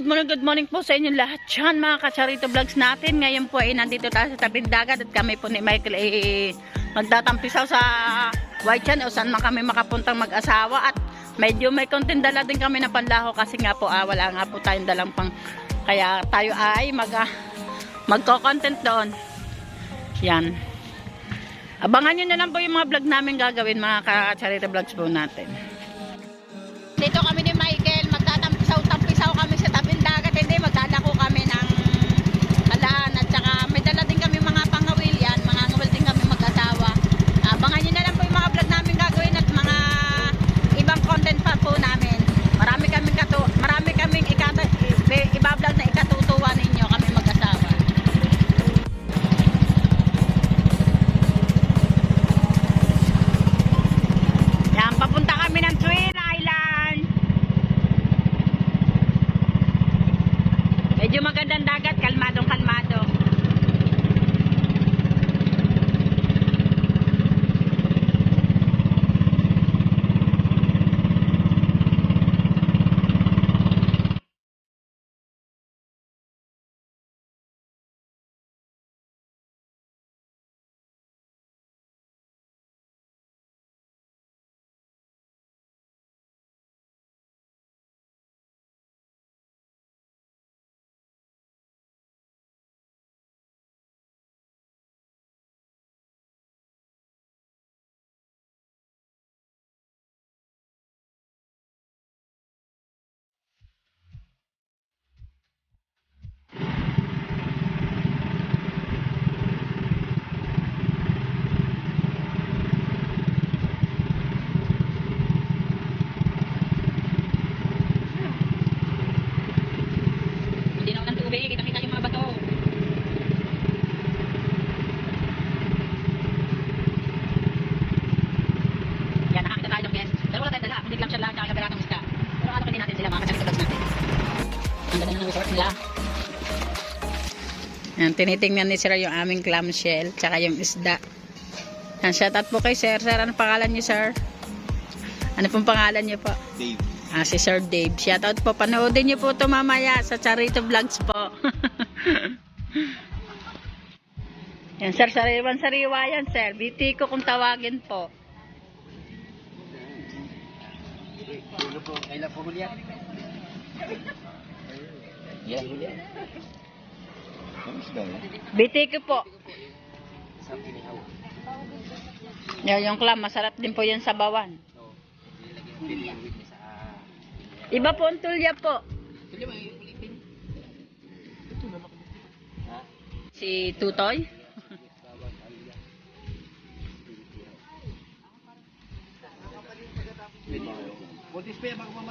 good morning po sa inyo lahat dyan mga Kacharito Vlogs natin. Ngayon po ay nandito tayo sa tabing dagat at kami po ni Michael ay magtatampisaw sa White Chan o saan man kami makapuntang mag-asawa. At medyo may konting dala din kami na panlaho kasi nga po wala nga po tayong dalang pang, kaya tayo ay magko-content doon. Yan. Abangan nyo na lang po yung mga vlog namin gagawin mga Kacharito Vlogs po natin. Dito kami ni Michael, magtatampisaw kami sa tabing dagat, hindi maglalako kami ng halaan at saka may dala din kami mga pangawil yan, mga ngawil din kami mag-asawa. Abangan nyo na lang po yung mga vlog namin gagawin at mga ibang content pa po namin. Marami kaming iba-vlog na ikatutuwa ninyo kami mag-asawa. Yan, papunta kami ng Twin Island. Medyo magandang dagat, kalmadong kalmado. Kita-kita yung mga bato. Yan, nakakita tayo ng guys. Pero wala tayong dala. Hindi lang siya lang tsaka kaberatang isda. Pero ano din natin sila mga Kacharito Vlogs natin. Ang ganda ng resort nila. Yan, tinitingnan ni Sir yung aming clamshell tsaka yung isda. Yan, shout out po kay Sir. Sir, ano pangalan niyo, Sir? Ano pong pangalan niyo po? Dave. Si Sir Dave. Shoutout po. Panoodin niyo po ito mamaya sa Charito Vlogs po. Yan, Sir. Sariwan-sariwa yan, Sir. BT ko kung tawagin po. Ano po? Kailan po Julian? Yan, Julian. BT ko po. Sa pinihaw. Yan, yung clam. Masarap din po yan sa bawan. Iba po ang tulya po. Si Tutoy.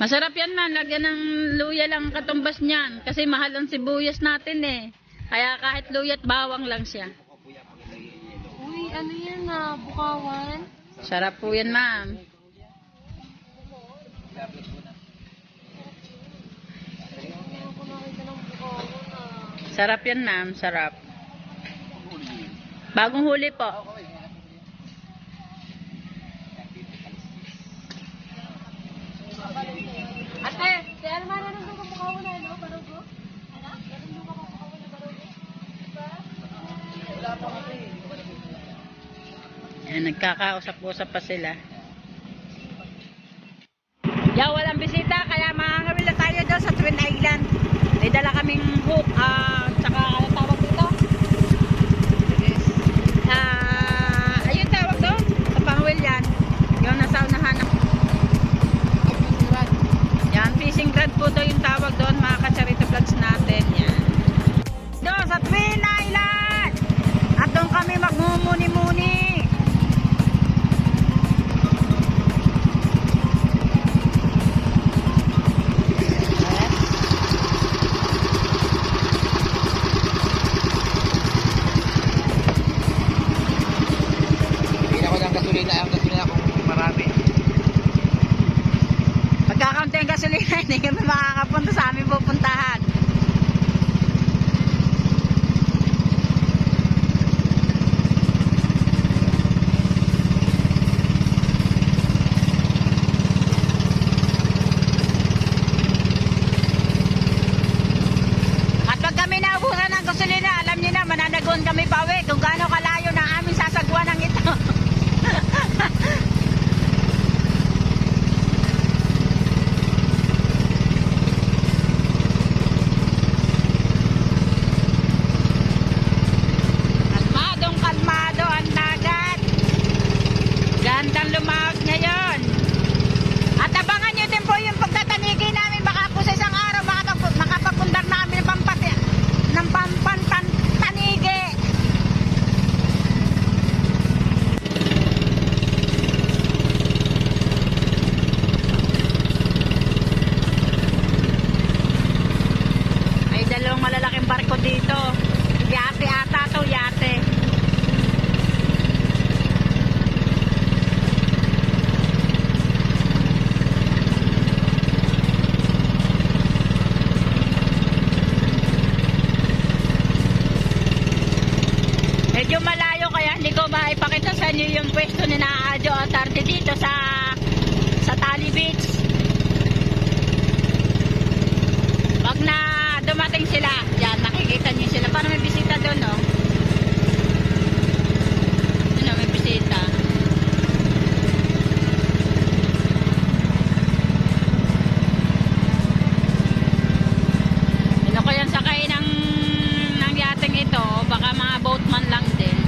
Masarap yan man. Lagyan ng luya lang katumbas niyan. Kasi mahal ang sibuyas natin eh. Kaya kahit luya at bawang lang siya. Uy, ano yan bukawan? Sarap po yan, ma'am. Sarap yan, ma'am. Sarap. Bagong huli po. Ate, kaya naman nanon ka bukawan na, no? Barugo? Ano? Nanon ka bukawan na barugo? Ayan, nagkakausap-usap pa sila. Walang bisita, kaya makakawil na tayo doon sa Twin Island. May dala kaming hook, tsaka ano tawag dito? Ayun tawag doon, sa pangawil yan. Yung nasa unahan. Yan, fishing rod po doon yung tawag doon, mga Kacharito Vlogs natin. Yan. Doon sa Twin Island! At doon kami magmumuni-muni. Pagkakaunti ang gasolina, hindi kami makakapunta sa aming pupuntahan. medyo malayo kaya hindi ko maipakita sa inyo yung pwesto ni na Aljo Atarte dito sa Tali Beach. Pag na dumating sila, yan, nakikita niyo sila. Parang may bisita doon, no? Ano, may bisita. Ano ko yan sakay ng yating ito? Baka mga boatman lang din.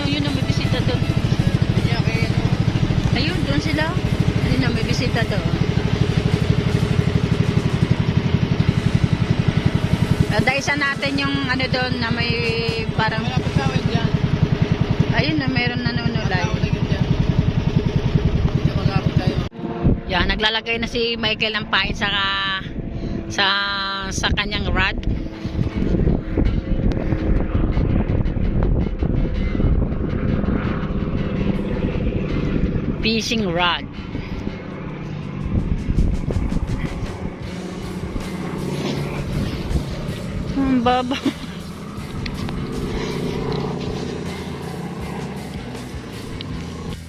Yun na may bisita doon. Ayun, doon sila. Ayun na may bisita doon. Daisan natin yung ano doon na may parang... Ayun na, mayroon nanunulay. Yan, naglalagay na si Michael ng pain sa kanyang rod. Fishing rod. Ang baba.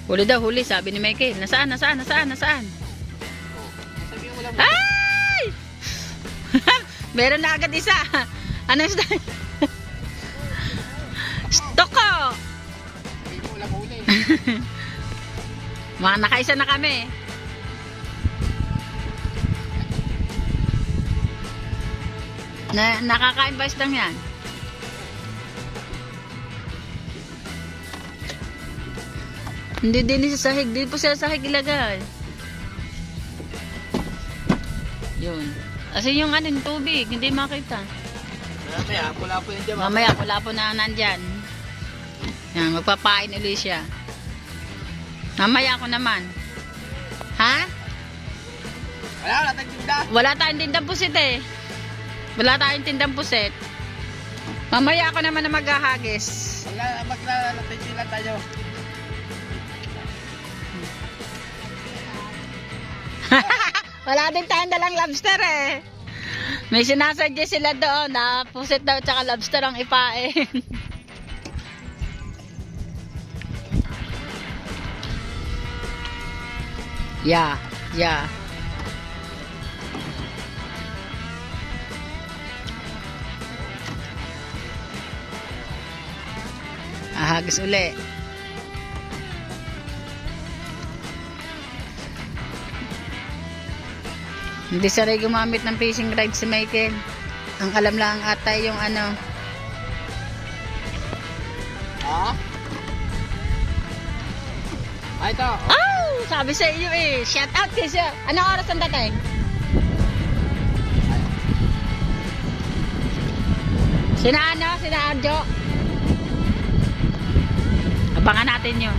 Huli daw, huli, sabi ni Michael. Nasaan? Ay! Meron na agad isa. Ano isda? Stoko! Mga nakaisa na kami. Nakakain ba isdang yan? Hindi din sa sahig. Hindi po sa sahig ilagay. Yun. Kasi yung ano, yung tubig, hindi makita. Mamaya, wala po yan dyan. Mamaya, wala po na nandyan. Yan, magpapain ulit siya. Mamaya ako naman. Ha? Wala tayong tinda. Wala tayong tindang pusit eh. Wala tayong tindang pusit. Mamaya ako naman na maghahagis. Maglalatay sila tayo. Wala din tayong dalang lobster eh. May sinasadya sila doon na pusit daw tsaka lobster ang ipain. Yeah. Ahagis uli. Hindi sanay gumamit ng fishing rod si Michael. Ang alam lang ata yung ano. Ha? Ay, ito. Oh! Sabi sa iyo eh. Shout out kasi. Anong oras ang dating? Sina Arjo. Abangan natin yun.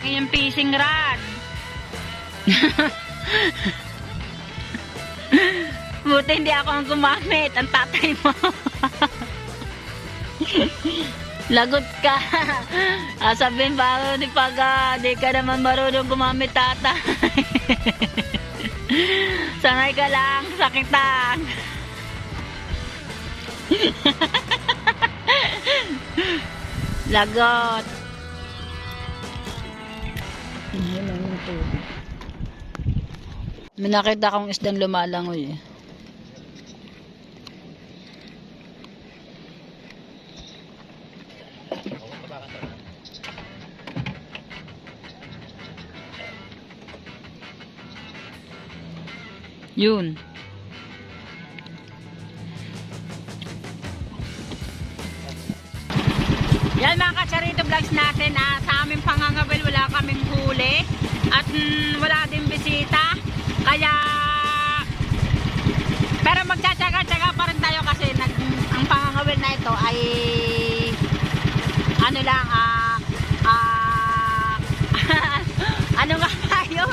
Yung fishing rod. Buti hindi ako ang gumamit. Ang tatay mo. Lagot ka. Sabihin ba ni Paga, di ka naman marunong gumamit tatay. Sanay ka lang, sakitan. Lagot. May nakita akong isdang lumalangoy eh. Yun. Yan mga Kacharito Vlogs natin, sa aming pangangawil wala kaming huli at wala din bisita. Kaya pero magtsatsaga-tsaga pa rin tayo kasi ang pangangawil na ito ay ano lang ano nga tayo?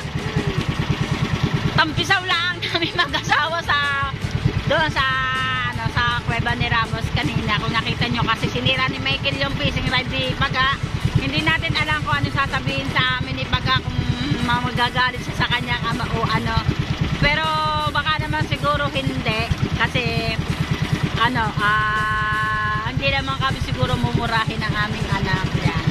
Tampisaw lang kami mag-asawa doon sa Kuweba ni Ramos kanina. Kung nakita nyo kasi sinira ni Michael yung fishing rod ni Baga. Hindi natin alam kung ano sasabihin sa amin ni Baga, kung magagalit siya sa kanyang ama o ano. Pero baka naman siguro hindi kasi hindi naman kami siguro mumurahin ang aming anak. Yan.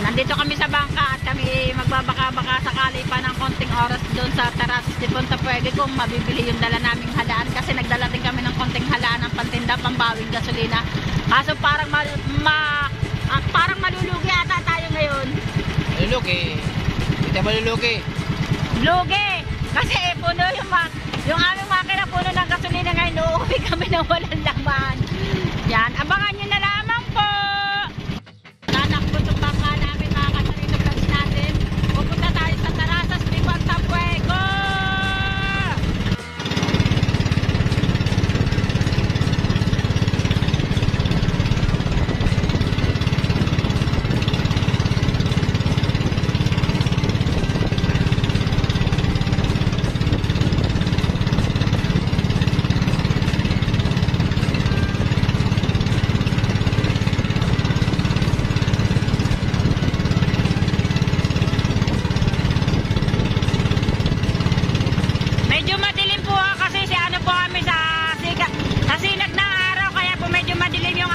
Nandito kami sa bangka at kami magbabaka-baka sakali pa ng konting oras doon sa Terraces de Punta Puede kung mabibili yung dala naming halaan kasi nagdala din kami ng konting halaan ng pantinda, pambawing gasolina. Kaso parang parang malulugi ata tayo ngayon. Malulugi. Hindi malulugi. Lugi! Kasi puno yung aming makina puno ng gasolina ngayon. Uuwi kami ng walang laman. Yan, abangan nyo na lamang po. Nanakbo itong bangka namin mga Kacharito Vlogs natin. Pupunta tayo sa Terraces de Punta Puede. Medyo madilim po kasi si ano po kami sa sinag ng araw kaya po medyo madilim yung